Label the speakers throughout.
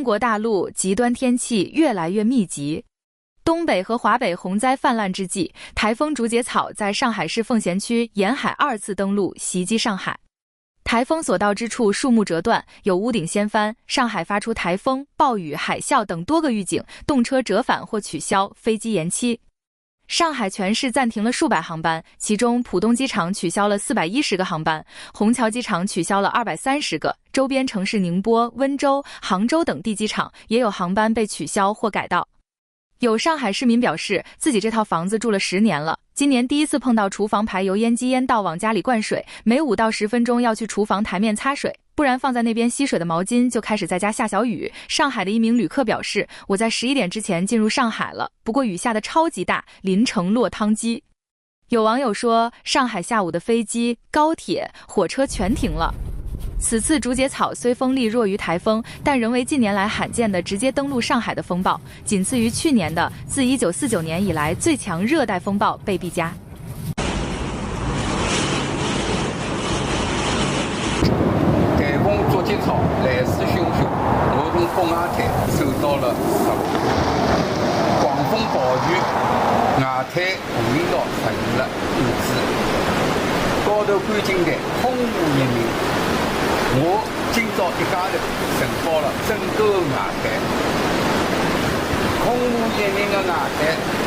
Speaker 1: 国大陆极端天气越来越密集。东北和华北洪灾泛滥之际，台风竹节草在上海市奉贤区沿海2次登陆袭击上海。台风所到之处，树木折断，有屋顶掀翻，上海发出台风、暴雨、海啸等多个预警，动车折返或取消，飞机延期。上海全市暂停了数百航班，其中浦东机场取消了410个航班，虹桥机场取消了230个，周边城市宁波、温州、杭州等地机场也有航班被取消或改道。有上海市民表示，自己这套房子住了10年了，今年第一次碰到厨房排油烟机烟道往家里灌水，每5到10分钟要去厨房台面擦水，不然放在那边吸水的毛巾就开始在家下小雨。上海的一名旅客表示，我在11点之前进入上海了，不过雨下的超级大，淋成落汤鸡。有网友说，上海下午的飞机、高铁、火车全停了。此次竹节草虽风力弱于台风，但仍为近年来罕见的直接登陆上海的风暴，仅次于去年的自1949年以来最强热带风暴贝碧嘉。
Speaker 2: 台风竹节草来势汹汹，我从北外滩收到了狂风暴雨，外滩五引道出现了雨珠，高头观景台空无一人。我今朝一家头承包了整个外滩，空无一人的外滩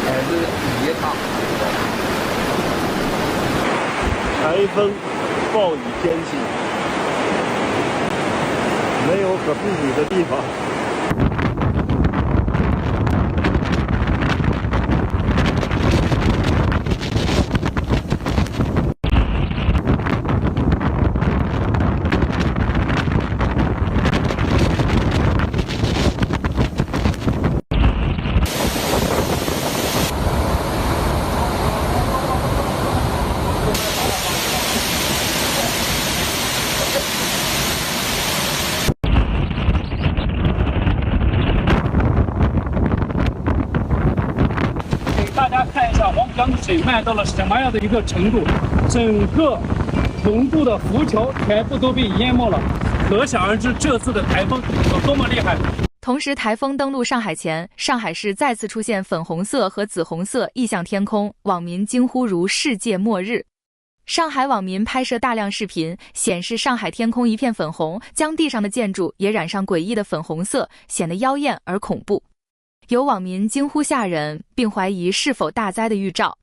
Speaker 2: 还是第一趟。
Speaker 3: 台风、暴雨天气，没有可避雨的地方。
Speaker 4: 大家看一下黄浦江的水漫到了什么样的一个程度，整个龙渡的浮桥全部都被淹没了，可想而知这次的台风有多么厉害。
Speaker 1: 同时，台风登陆上海前，上海市再次出现粉红色和紫红色异象天空，网民惊呼如世界末日。上海网民拍摄大量视频，显示上海天空一片粉红，将地上的建筑也染上诡异的粉红色，显得妖艳而恐怖。有网民惊呼吓人，并怀疑是否大灾的预兆。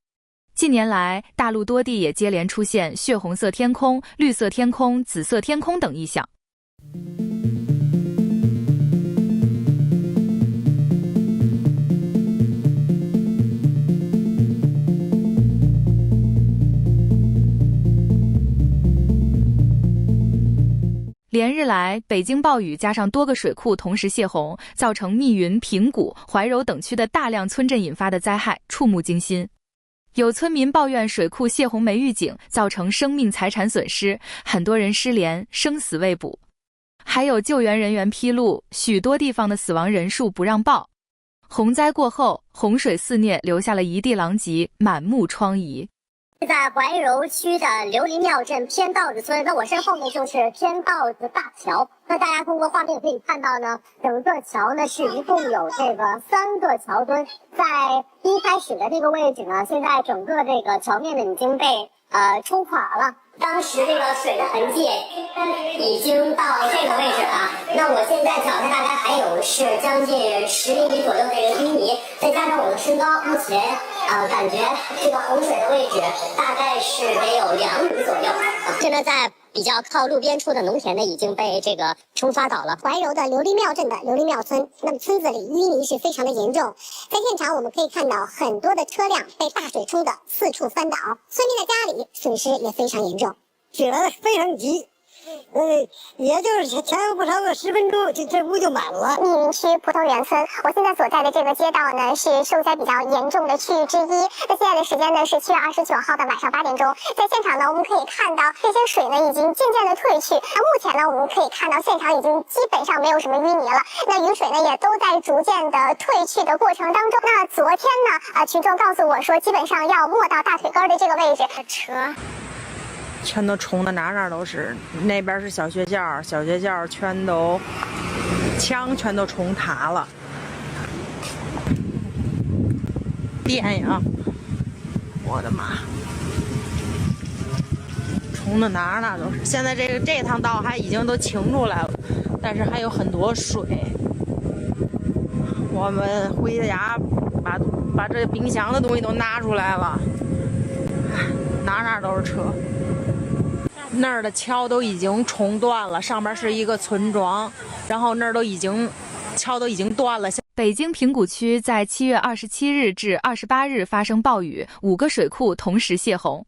Speaker 1: 近年来，大陆多地也接连出现血红色天空、绿色天空、紫色天空等异象。连日来，北京暴雨加上多个水库同时泄洪，造成密云、平谷、怀柔等区的大量村镇引发的灾害，触目惊心。有村民抱怨水库泄洪没预警，造成生命财产损失，很多人失联，生死未卜。还有救援人员披露，许多地方的死亡人数不让报。洪灾过后，洪水肆虐，留下了一地狼藉，满目疮痍。
Speaker 5: 在怀柔区的琉璃庙镇偏道子村，那我身后呢就是偏道子大桥。那大家通过画面可以看到呢，整个桥呢是一共有这个3个桥墩，在一开始的这个位置呢，现在整个这个桥面呢已经被冲垮了。当时这个水的痕迹已经到这个位置了。那我现在脚下大概还有是将近10厘米左右的这个淤泥，再加上我的身高，目前感觉这个洪水的位置大概是得有2米左右。现在在比较靠路边处的农田呢，已经被这个冲刷倒了。怀柔的琉璃庙镇的琉璃庙村，那么村子里淤泥是非常的严重，在现场我们可以看到很多的车辆被大水冲得四处翻倒，村民的家里损失也非常严重。
Speaker 6: 水来的非常急，也就是前后不超过10分钟，这屋就满了。
Speaker 5: 密云区葡萄园村，我现在所在的这个街道呢，是受灾比较严重的区域之一。那现在的时间呢是7月29号的晚上8点钟，在现场呢，我们可以看到这些水呢已经渐渐的退去。那目前呢，我们可以看到现场已经基本上没有什么淤泥了。那雨水呢也都在逐渐的退去的过程当中。那昨天呢，群众告诉我说，基本上要没到大腿根的这个位置。车
Speaker 7: 全都冲的哪都是，那边是小学校，小学校全都墙全都冲塌了。电呀！我的妈！冲的哪儿都是。现在这趟道还已经都清出来了，但是还有很多水。我们回家把这冰箱的东西都拿出来了，哪都是车。那儿的桥都已经冲断了，上边是一个村庄，然后那儿桥都已经断了。
Speaker 1: 北京平谷区在7月27日至28日发生暴雨，5个水库同时泄洪。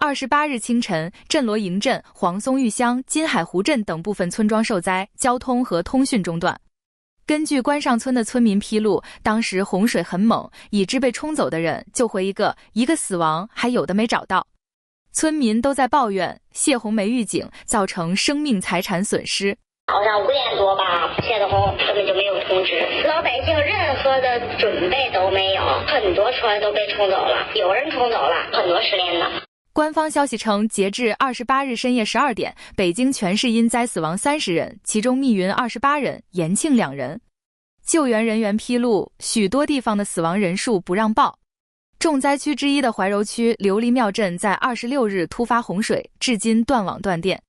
Speaker 1: 28日清晨，镇罗营镇、黄松峪乡、金海湖镇等部分村庄受灾，交通和通讯中断。根据关上村的村民披露，当时洪水很猛，已知被冲走的人救回一个死亡，还有的没找到。村民都在抱怨泄洪没预警，造成生命财产损失。
Speaker 5: 早上5点多吧，泄的洪根本就没有通知，老百姓任何的准备都没有，很多船都被冲走了，有人冲走了，很多失联的。
Speaker 1: 官方消息称，截至28日深夜12点，北京全市因灾死亡30人，其中密云28人，延庆2人。救援人员披露，许多地方的死亡人数不让报。重灾区之一的怀柔区琉璃庙镇在26日突发洪水，至今断网断电。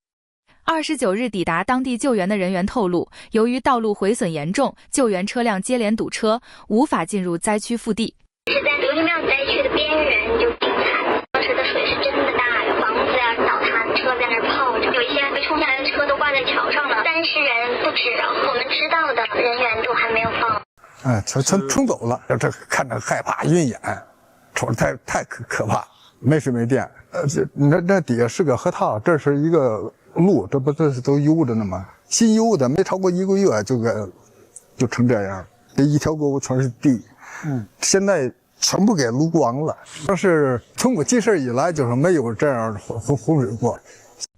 Speaker 1: 29日抵达当地救援的人员透露，由于道路毁损严重，救援车辆接连堵车，无法进入灾区腹地。
Speaker 5: 是在琉璃庙灾区的边缘就挺惨，当时的水是真的大呀，房子呀倒塌，车在那儿泡着，有一些被冲下来的车都挂在桥上了，30人不止，我们知道的人员都还没有放。
Speaker 8: 全冲走了，这看着害怕晕眼，瞅着太可怕，没水没电。这底下是个河套，这是一个路，这不是都悠着呢吗？新悠的，没超过1个月就成这样，这一条沟全是地。现在全部给撸光了。但是从我记事以来，就是没有这样洪水过。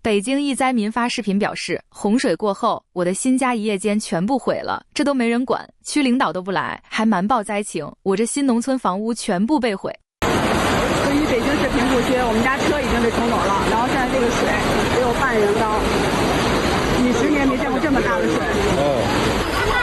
Speaker 1: 北京一灾民发视频表示，洪水过后，我的新家一夜间全部毁了，这都没人管，区领导都不来，还瞒报灾情，我这新农村房屋全部被毁。
Speaker 9: 对于北京市平谷区，我们家车已经被冲走了，然后现在这个水只有半人高，几10年没见过这么大的水。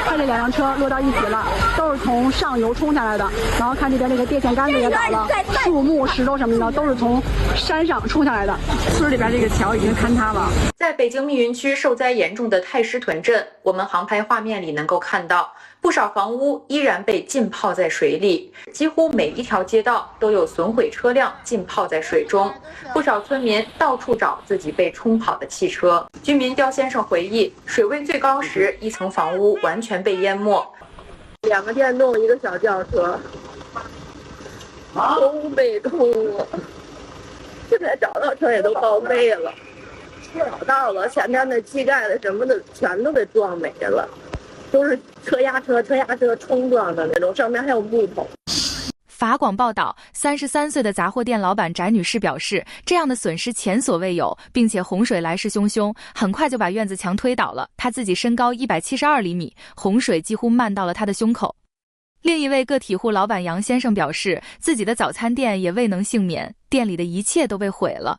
Speaker 9: 看这2辆车落到一起了，都是从上游冲下来的，然后看这边那个电线杆子也倒了，树木、石头什么的都是从山上冲下来的。村里边这个桥已经坍塌了。
Speaker 10: 在北京密云区受灾严重的太师屯镇，我们航拍画面里能够看到，不少房屋依然被浸泡在水里，几乎每一条街道都有损毁车辆浸泡在水中，不少村民到处找自己被冲跑的汽车。居民刁先生回忆，水位最高时，1层房屋完全被淹没
Speaker 11: ，2个电动，1个小轿车，都被冲了。现在找到车也都报废了，找到了，前面的机盖的什么的全都给撞没了。都是车压车冲撞的那种，上面还有木头。
Speaker 1: 法广报道，33岁的杂货店老板翟女士表示，这样的损失前所未有，并且洪水来势汹汹，很快就把院子墙推倒了。她自己身高172厘米，洪水几乎漫到了她的胸口。另一位个体户老板杨先生表示，自己的早餐店也未能幸免，店里的一切都被毁了。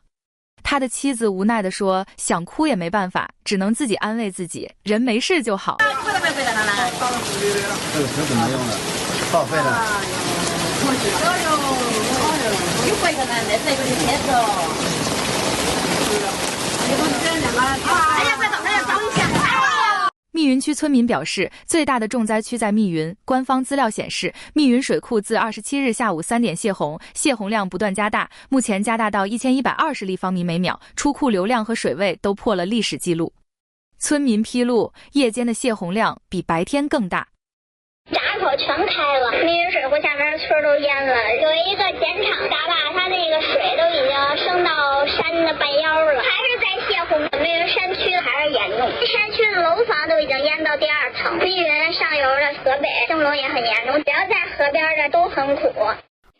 Speaker 1: 他的妻子无奈地说，想哭也没办法，只能自己安慰自己，人没事就好。
Speaker 8: 这个车怎么用的？报废了。
Speaker 1: 密云区村民表示，最大的重灾区在密云。官方资料显示，密云水库自27日下午3点泄洪，泄洪量不断加大，目前加大到1120立方米每秒，出库流量和水位都破了历史记录。村民披露，夜间的泄洪量比白天更大。
Speaker 5: 闸口全开了，密云水库下面的村都淹了，有一个碱厂闸坝，它那个水都已经升到山的半腰了，还是在泄洪。密云山区还是严重，山区的楼房都已经淹到第2层。密云上游的河北、兴隆也很严重，只要在河边的都很苦。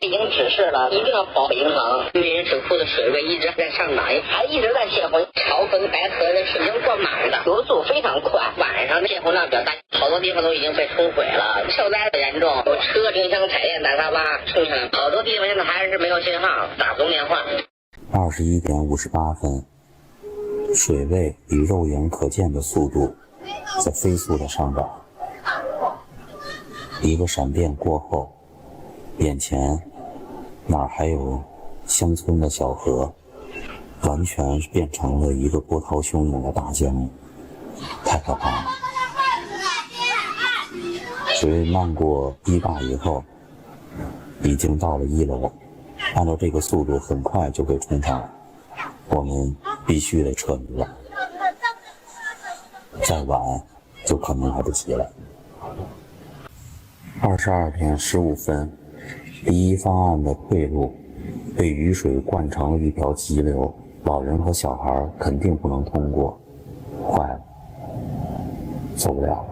Speaker 12: 已经指示了，一定要保平衡。密云水库的水位一直在上涨，还一直在泄洪，潮汾白河的是已经灌满的，流速非常快。晚上泄洪量比较大，好多地方都已经被冲毁了，受灾的严重，有车、冰箱、彩电、大沙发冲下来，好多地方现在还是没有信号，打不通电话。
Speaker 13: 21点58分，水位以肉眼可见的速度在飞速的上涨。一个闪电过后，眼前哪儿还有乡村的小河，完全变成了一个波涛汹涌的大江，太可怕了。水漫过堤坝以后，已经到了1楼，按照这个速度很快就会冲上来，我们必须得撤离了，再晚就可能来不及了。22点15分，第一方案的退路被雨水灌成了一条急流，老人和小孩肯定不能通过，坏了，走不了了。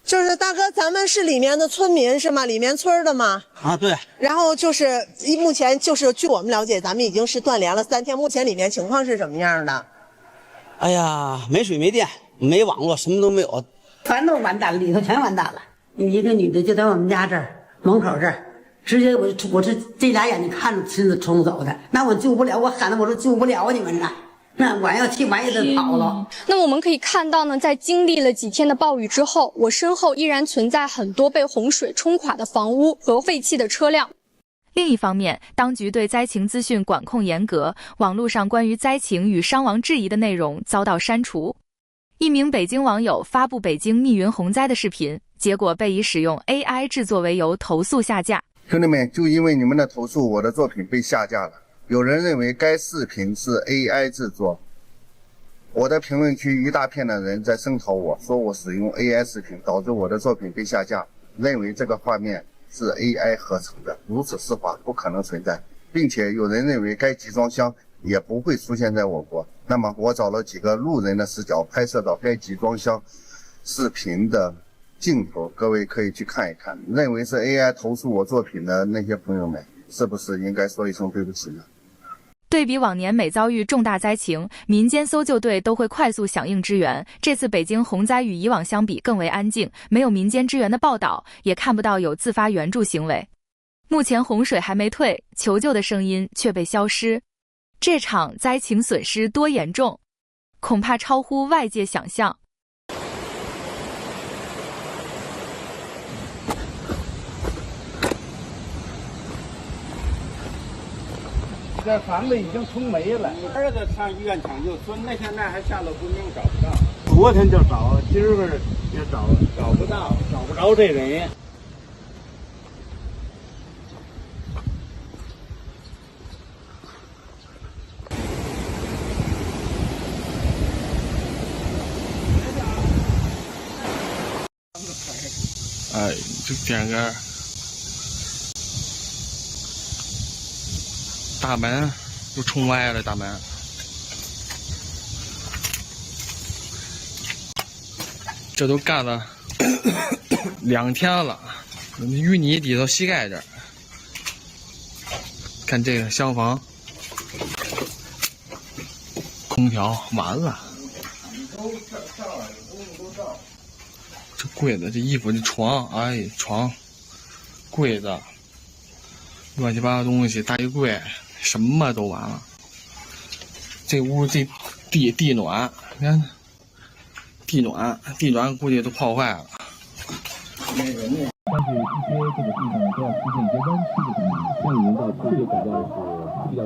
Speaker 14: 就是大哥，咱们是里面的村民是吗？里面村的吗？
Speaker 15: 啊，对。
Speaker 14: 然后就是目前就是据我们了解，咱们已经是断联了3天，目前里面情况是什么样的？
Speaker 15: 哎呀，没水没电没网络，什么都没有，
Speaker 16: 全都完蛋了，里头全完蛋了。有一个女的就在我们家这儿门口这儿，直接我这俩眼睛看着亲自冲走的，那我救不了，我喊的我说救不了你们了。那我要气完也得跑了。
Speaker 17: 那么我们可以看到呢，在经历了几天的暴雨之后，我身后依然存在很多被洪水冲垮的房屋和废弃的车辆。
Speaker 1: 另一方面，当局对灾情资讯管控严格，网络上关于灾情与伤亡质疑的内容遭到删除。一名北京网友发布北京密云洪灾的视频，结果被以使用 AI 制作为由投诉下架。
Speaker 18: 兄弟们，就因为你们的投诉，我的作品被下架了。有人认为该视频是 AI 制作，我的评论区一大片的人在声讨我，说我使用 AI 视频导致我的作品被下架，认为这个画面是 AI 合成的，如此施法不可能存在，并且有人认为该集装箱也不会出现在我国。那么我找了几个路人的视角拍摄到该集装箱视频的镜头，各位可以去看一看。认为是 AI 投诉我作品的那些朋友们，是不是应该说一声对不起呢？
Speaker 1: 对比往年每遭遇重大灾情，民间搜救队都会快速响应支援。这次北京洪灾与以往相比更为安静，没有民间支援的报道，也看不到有自发援助行为。目前洪水还没退，求救的声音却被消失。这场灾情损失多严重，恐怕超乎外界想象。
Speaker 19: 这房子已经冲没了，儿子上医院抢救，孙子现在还下了不明，找不到。昨天就找，今儿个也找不到，找不着这人。
Speaker 20: 哎，这点个大门都冲歪了，大门。这都干了2天了，淤泥底到膝盖这儿。看这个厢房，空调完了。这柜子、这衣服、这床，哎，床、柜子，乱七八糟东西，大衣柜，什么都完了。这屋这地暖，你看，地暖估计都泡坏了。
Speaker 21: 但是一些这个地方都要出现一些弯曲的地方，像营造这个改造是比较。